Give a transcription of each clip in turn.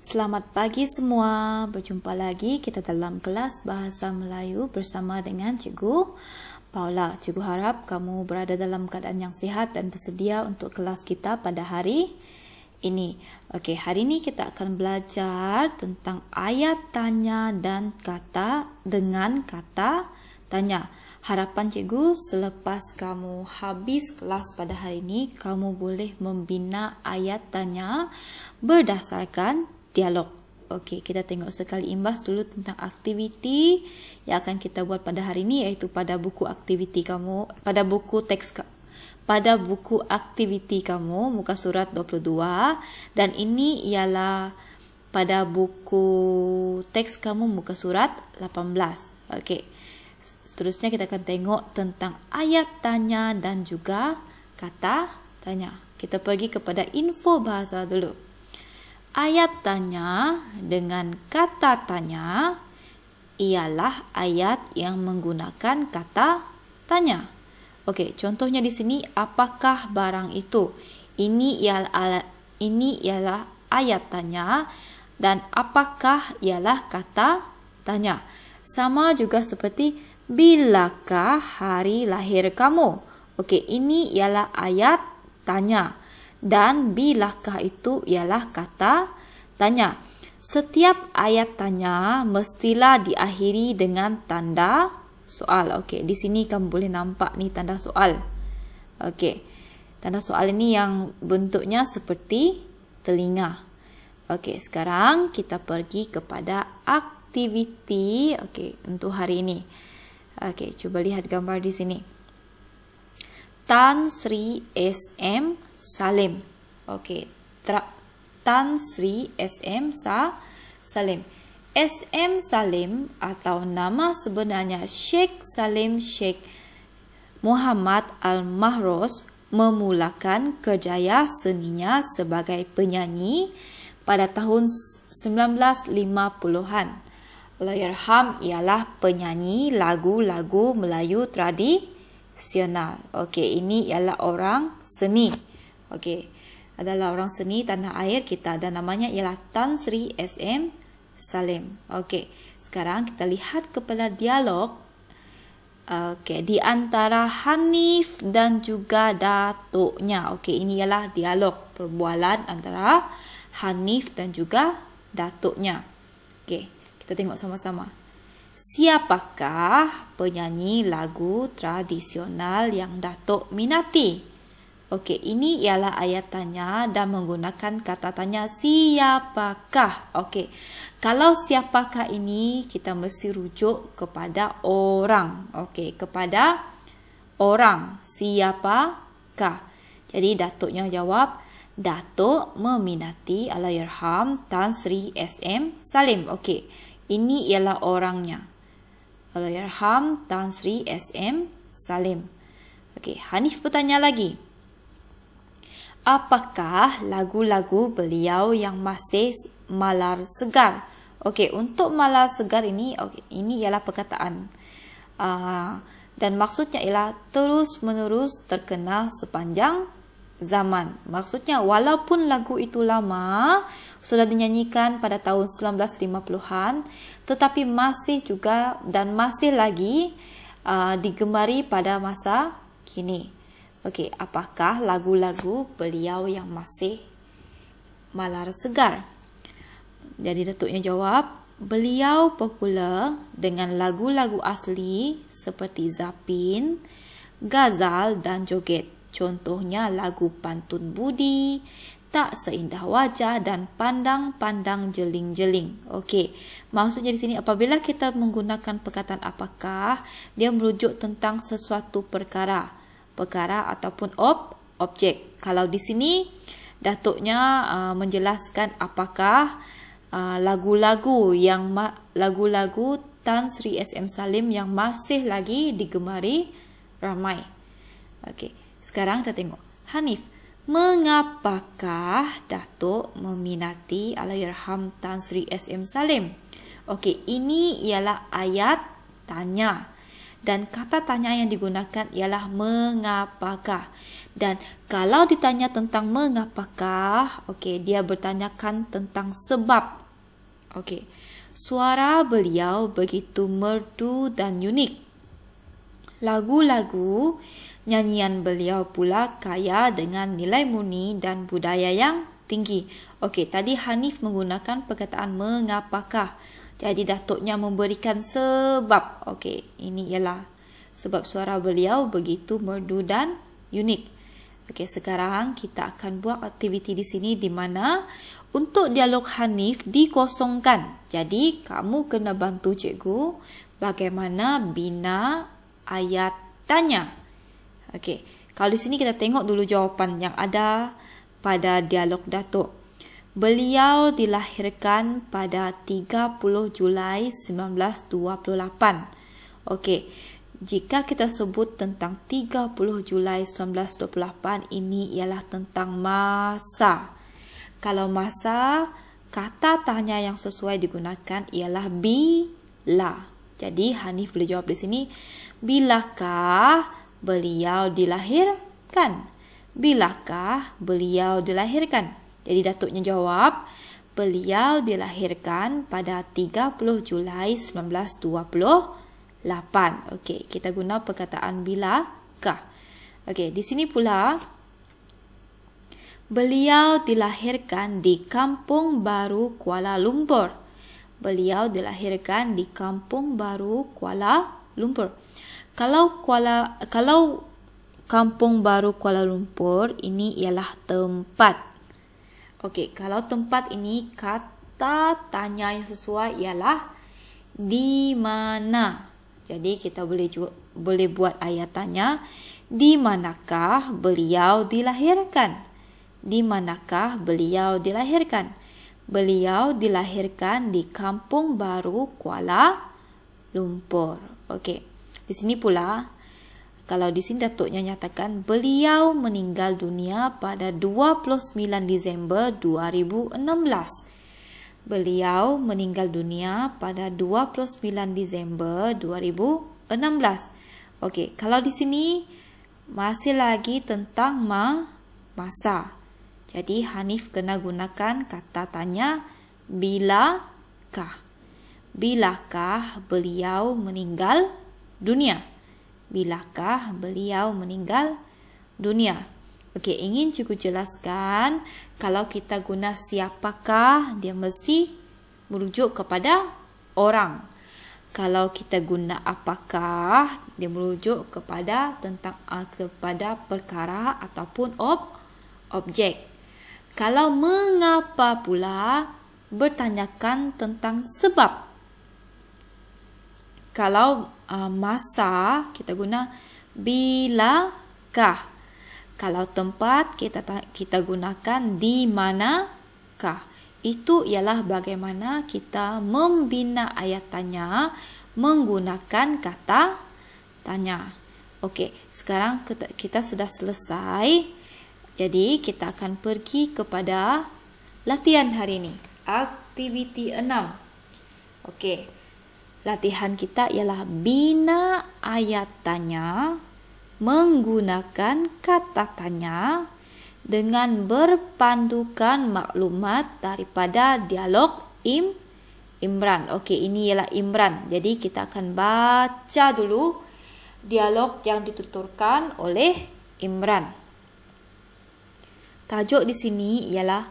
Selamat pagi semua, berjumpa lagi kita dalam kelas Bahasa Melayu bersama dengan Cikgu Paula. Cikgu harap kamu berada dalam keadaan yang sihat dan bersedia untuk kelas kita pada hari ini. Okey, hari ini kita akan belajar tentang ayat tanya dan kata dengan kata tanya. Harapan cikgu selepas kamu habis kelas pada hari ini, kamu boleh membina ayat tanya berdasarkan dialog. Okey, kita tengok sekali imbas dulu tentang aktiviti yang akan kita buat pada hari ini, iaitu pada buku aktiviti kamu, pada buku teks pada buku aktiviti kamu muka surat 22, dan ini ialah pada buku teks kamu muka surat 18. Okey. Seterusnya kita akan tengok tentang ayat tanya dan juga kata tanya. Kita pergi kepada info bahasa dulu. Ayat tanya dengan kata tanya ialah ayat yang menggunakan kata tanya. Okey, contohnya di sini, apakah barang itu? Ini ialah ayat tanya, dan apakah ialah kata tanya. Sama juga seperti bilakah hari lahir kamu? Okey, ini ialah ayat tanya dan bilakah itu ialah kata tanya. Setiap ayat tanya mestilah diakhiri dengan tanda soal. Okey, di sini kamu boleh nampak ni tanda soal. Okey. Tanda soal ini yang bentuknya seperti telinga. Okey, sekarang kita pergi kepada aktiviti untuk hari ini. Okey, cuba lihat gambar di sini. Tan Sri SM Salim. Okey, Tan Sri SM Salim. SM Salim atau nama sebenarnya Sheikh Salim Sheikh Muhammad Al-Mahroz memulakan kerjaya seninya sebagai penyanyi pada tahun 1950-an. Allahyarham ialah penyanyi lagu-lagu Melayu tradisional. Okey, ini ialah orang seni. Okey, adalah orang seni tanah air kita dan namanya ialah Tan Sri SM Salim. Okey, sekarang kita lihat kepada dialog. Okey, di antara Hanif dan juga datuknya. Okey, ini ialah dialog perbualan antara Hanif dan juga datuknya. Okey, kita tengok sama-sama. Siapakah penyanyi lagu tradisional yang Datuk minati? Okey, ini ialah ayat tanya dan menggunakan kata tanya siapakah. Okey, kalau siapakah ini kita mesti rujuk kepada orang. Okey, kepada orang. Siapakah? Jadi datuknya jawab, Datuk meminati Allahyarham Tan Sri SM Salim. Okey, ini ialah orangnya. Allahyarham Tan Sri SM Salim. Okey, Hanif bertanya lagi. Apakah lagu-lagu beliau yang masih malar segar? Okey, untuk malar segar ini, ini ialah perkataan. Dan maksudnya ialah terus-menerus terkenal sepanjang zaman. Maksudnya walaupun lagu itu lama, sudah dinyanyikan pada tahun 1950-an, tetapi masih juga dan masih lagi digemari pada masa kini. Okey, apakah lagu-lagu beliau yang masih malar segar? Jadi datuknya jawab, beliau popular dengan lagu-lagu asli seperti zapin, gazal dan joget. Contohnya lagu Pantun Budi, Tak Seindah Wajah dan Pandang-Pandang Jeling-Jeling. Okey, maksudnya di sini apabila kita menggunakan perkataan apakah, dia merujuk tentang sesuatu perkara ataupun objek. Kalau di sini datuknya menjelaskan apakah lagu-lagu Tan Sri SM Salim yang masih lagi digemari ramai. Okey, sekarang kita tengok Hanif. Mengapakah Datuk meminati Allahyarham Tan Sri SM Salim? Okey, ini ialah ayat tanya. Dan kata tanya yang digunakan ialah mengapakah. Dan kalau ditanya tentang mengapakah, okey, dia bertanyakan tentang sebab. Okey. Suara beliau begitu merdu dan unik. Lagu-lagu nyanyian beliau pula kaya dengan nilai murni dan budaya yang tinggi. Okey, tadi Hanif menggunakan perkataan mengapakah. Jadi datuknya memberikan sebab. Okey, ini ialah sebab suara beliau begitu merdu dan unik. Okey, sekarang kita akan buat aktiviti di sini di mana untuk dialog Hanif dikosongkan. Jadi, kamu kena bantu cikgu bagaimana bina ayat tanya. Okey, kalau di sini kita tengok dulu jawapan yang ada pada dialog Datuk. Beliau dilahirkan pada 30 Julai 1928. Okey, jika kita sebut tentang 30 Julai 1928, ini ialah tentang masa. Kalau masa, kata tanya yang sesuai digunakan ialah bila. Jadi Hanif boleh jawab di sini, bilakah beliau dilahirkan? Bilakah beliau dilahirkan? Jadi datuknya jawab, beliau dilahirkan pada 30 Julai 1928. Okey, kita guna perkataan bilakah. Okey, di sini pula beliau dilahirkan di Kampung Baru, Kuala Lumpur. Beliau dilahirkan di Kampung Baru, Kuala Lumpur. Kalau Kampung Baru Kuala Lumpur, ini ialah tempat. Okey, kalau tempat ini kata tanya yang sesuai ialah di mana. Jadi kita boleh buat ayat tanya, di manakah beliau dilahirkan? Di manakah beliau dilahirkan? Beliau dilahirkan di Kampung Baru, Kuala Lumpur. Okey. Di sini pula, kalau di sini datuknya nyatakan beliau meninggal dunia pada 29 Disember 2016. Beliau meninggal dunia pada 29 Disember 2016. Okey, kalau di sini masih lagi tentang masa. Jadi Hanif kena gunakan kata tanya bilakah. Bilakah beliau meninggal dunia? Bilakah beliau meninggal dunia? Okey, ingin cikgu jelaskan, kalau kita guna siapakah, dia mesti merujuk kepada orang. Kalau kita guna apakah, dia merujuk kepada kepada perkara ataupun objek. Kalau mengapa pula, bertanyakan tentang sebab. Kalau masa, kita guna bilakah. Kalau tempat, kita gunakan di manakah. Itu ialah bagaimana kita membina ayat tanya menggunakan kata tanya. Okey, sekarang kita sudah selesai. Jadi, kita akan pergi kepada latihan hari ini. Aktiviti 6. Okey. Latihan kita ialah bina ayat tanya menggunakan kata tanya dengan berpandukan maklumat daripada dialog Imran. Okey, ini ialah Imran. Jadi, kita akan baca dulu dialog yang dituturkan oleh Imran. Tajuk di sini ialah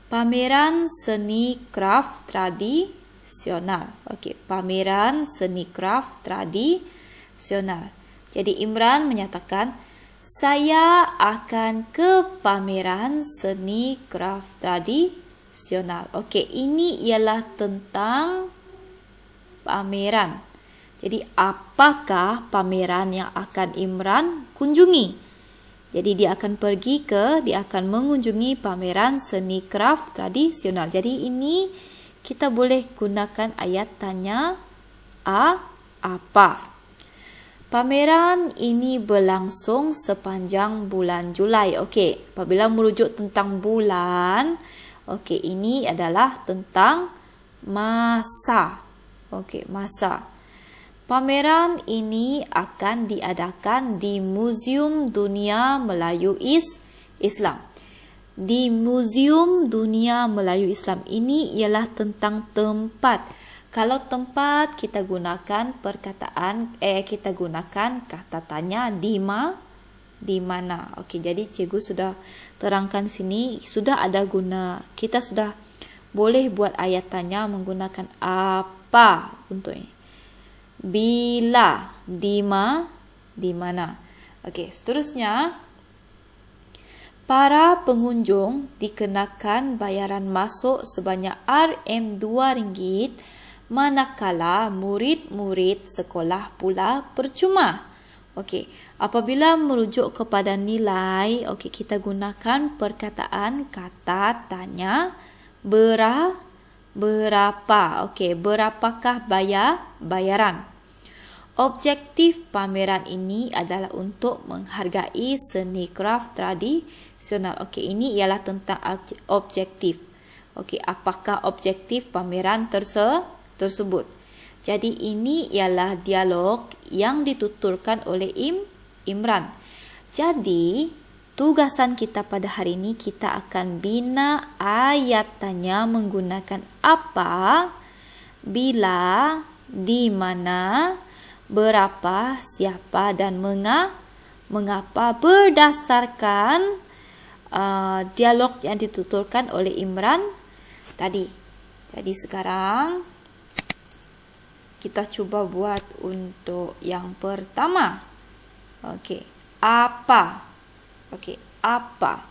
Pameran Seni Kraf Tradisional. Okey, pameran seni kraf tradisional. Jadi Imran menyatakan, saya akan ke pameran seni kraf tradisional. Okey, ini ialah tentang pameran. Jadi apakah pameran yang akan Imran kunjungi? Jadi dia akan mengunjungi pameran seni kraf tradisional. Jadi ini kita boleh gunakan ayat tanya apa. Pameran ini berlangsung sepanjang bulan Julai. Okey, apabila merujuk tentang bulan, okey, ini adalah tentang masa. Okey, masa. Pameran ini akan diadakan di Museum Dunia Melayu Islam. Di Museum Dunia Melayu Islam ini ialah tentang tempat. Kalau tempat kita gunakan kita gunakan kata tanya di mana. Okey, jadi cikgu sudah terangkan sini, sudah ada guna. Kita sudah boleh buat ayat tanya menggunakan apa untuk ini. Bila, di mana. Okey, seterusnya para pengunjung dikenakan bayaran masuk sebanyak RM2 manakala murid-murid sekolah pula percuma. Okey, apabila merujuk kepada nilai, okey, kita gunakan perkataan kata tanya berapa. Okey, berapakah bayaran? Objektif pameran ini adalah untuk menghargai seni kraf tradisional. Okey, ini ialah tentang objektif. Okey, apakah objektif pameran tersebut? Jadi ini ialah dialog yang dituturkan oleh Imran. Jadi tugasan kita pada hari ini, kita akan bina ayat tanya menggunakan apa, bila, di mana, berapa, siapa dan mengapa berdasarkan dialog yang dituturkan oleh Imran tadi. Jadi sekarang kita cuba buat untuk yang pertama. Okey, apa? Okey, apa?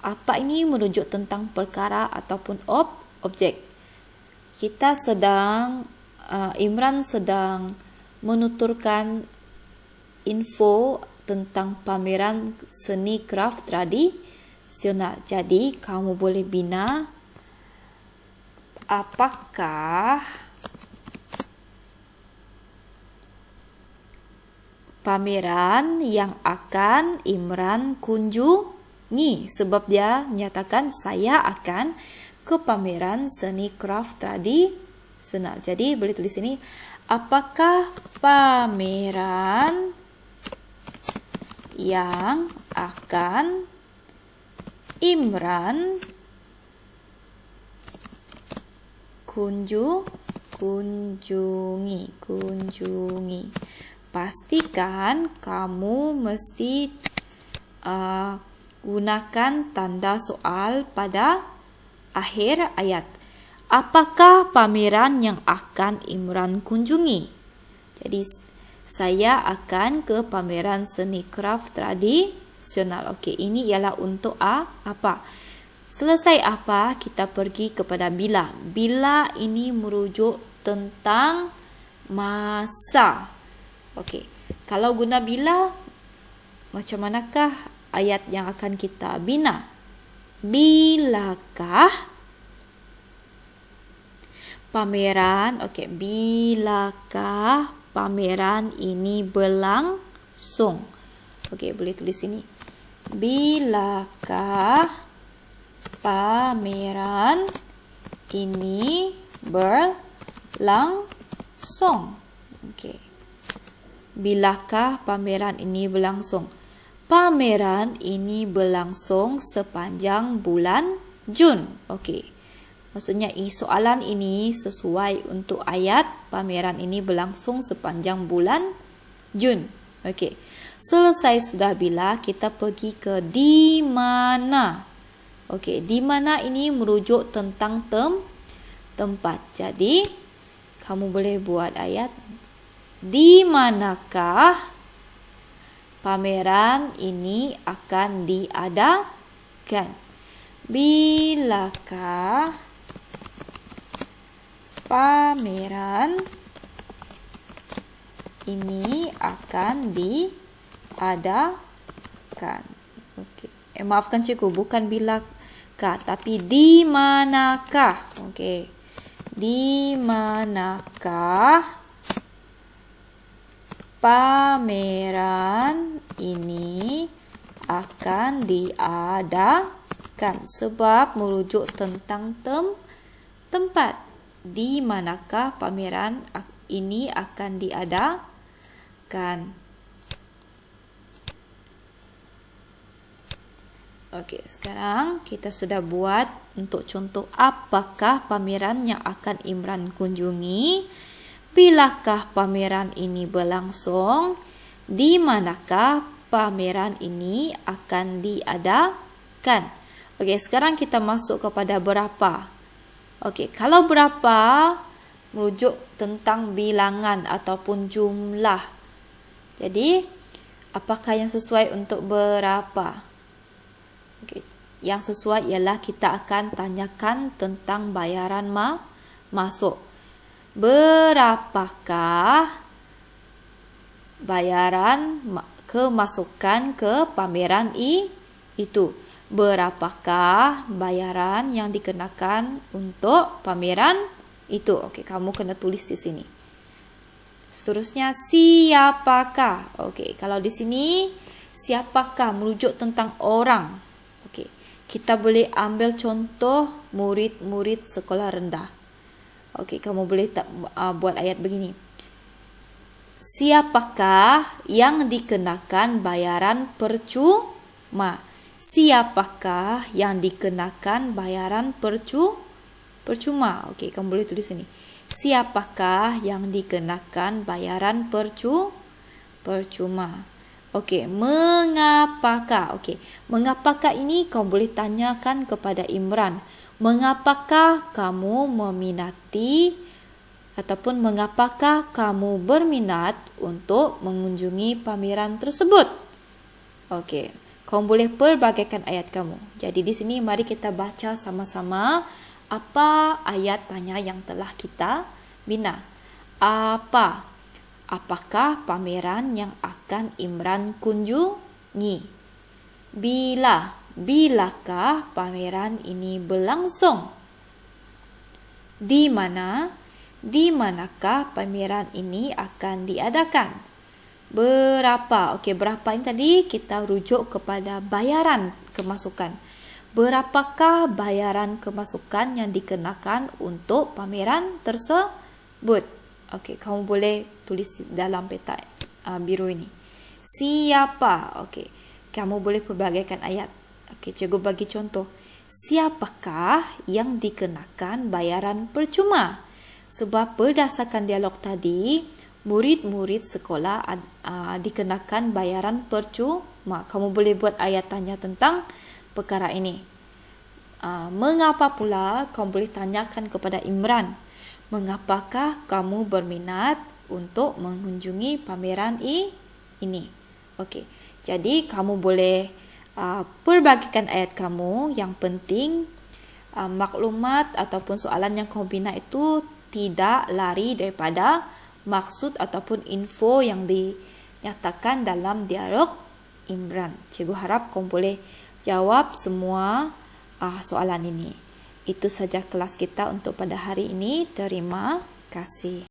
Apa ini merujuk tentang perkara ataupun objek. Imran sedang menuturkan info tentang pameran seni kraf tradisional. Jadi, kamu boleh bina apakah pameran yang akan Imran kunjungi, sebab dia menyatakan saya akan ke pameran seni kraf tradisional. Jadi boleh tulis ini, apakah pameran yang akan Imran kunjungi. Pastikan kamu mesti gunakan tanda soal pada akhir ayat. Apakah pameran yang akan Imran kunjungi? Jadi, saya akan ke pameran seni kraf tradisional. Okey, ini ialah untuk apa? Selesai apa, kita pergi kepada bila. Bila ini merujuk tentang masa. Okey, kalau guna bila, macam manakah ayat yang akan kita bina? Bilakah pameran, bilakah pameran ini berlangsung? Okey, boleh tulis ini. Bilakah pameran ini berlangsung? Okey. Bilakah pameran ini berlangsung? Pameran ini berlangsung sepanjang bulan Jun. Okey. Maksudnya soalan ini sesuai untuk ayat pameran ini berlangsung sepanjang bulan Jun. Okey. Selesai sudah bila, kita pergi ke di mana. Okey, di mana ini merujuk tentang tempat. Jadi, kamu boleh buat ayat, di manakah pameran ini akan diadakan? Bilakah pameran ini akan diadakan? Okey. Maafkan cikgu, bukan bilakah, tapi di manakah? Okey. Di manakah pameran ini akan diadakan? Sebab merujuk tentang tempat. Di manakah pameran ini akan diadakan. Okey, sekarang kita sudah buat untuk contoh apakah pameran yang akan Imran kunjungi, bilakah pameran ini berlangsung, di manakah pameran ini akan diadakan. Okey, sekarang kita masuk kepada berapa. Okey, kalau berapa merujuk tentang bilangan ataupun jumlah. Jadi, apakah yang sesuai untuk berapa? Okay. Yang sesuai ialah kita akan tanyakan tentang bayaran masuk. Berapakah bayaran kemasukan ke pameran itu? Berapakah bayaran yang dikenakan untuk pameran itu? Okey, kamu kena tulis di sini. Seterusnya, siapakah? Okey, kalau di sini siapakah merujuk tentang orang. Okey, kita boleh ambil contoh murid-murid sekolah rendah. Okey, kamu boleh buat ayat begini. Siapakah yang dikenakan bayaran percuma? Siapakah yang dikenakan bayaran percuma? Okey, kamu boleh tulis sini. Siapakah yang dikenakan bayaran percuma? Okey, mengapakah? Okey, mengapakah ini kau boleh tanyakan kepada Imran. Mengapakah kamu meminati ataupun mengapakah kamu berminat untuk mengunjungi pameran tersebut? Okey, kau boleh perbagaikan ayat kamu. Jadi di sini mari kita baca sama-sama apa ayat tanya yang telah kita bina. Apakah pameran yang akan Imran kunjungi? Bilakah pameran ini berlangsung? Di manakah pameran ini akan diadakan? Berapa? Okey, berapa ini tadi kita rujuk kepada bayaran kemasukan. Berapakah bayaran kemasukan yang dikenakan untuk pameran tersebut? Okey, kamu boleh tulis dalam peta biru ini. Siapa? Okey, kamu boleh perbagaikan ayat. Okey, cikgu bagi contoh. Siapakah yang dikenakan bayaran percuma? Sebab berdasarkan dialog tadi, murid-murid sekolah dikenakan bayaran percuma. Kamu boleh buat ayat tanya tentang perkara ini. Mengapa pula kamu boleh tanyakan kepada Imran? Mengapakah kamu berminat untuk mengunjungi pameran ini? Okey, jadi kamu boleh perbagikan ayat kamu. Yang penting maklumat ataupun soalan yang kamu bina itu tidak lari daripada maksud ataupun info yang dinyatakan dalam dialog Imran. Cikgu harap kamu boleh jawab semua soalan ini. Itu saja kelas kita untuk pada hari ini. Terima kasih.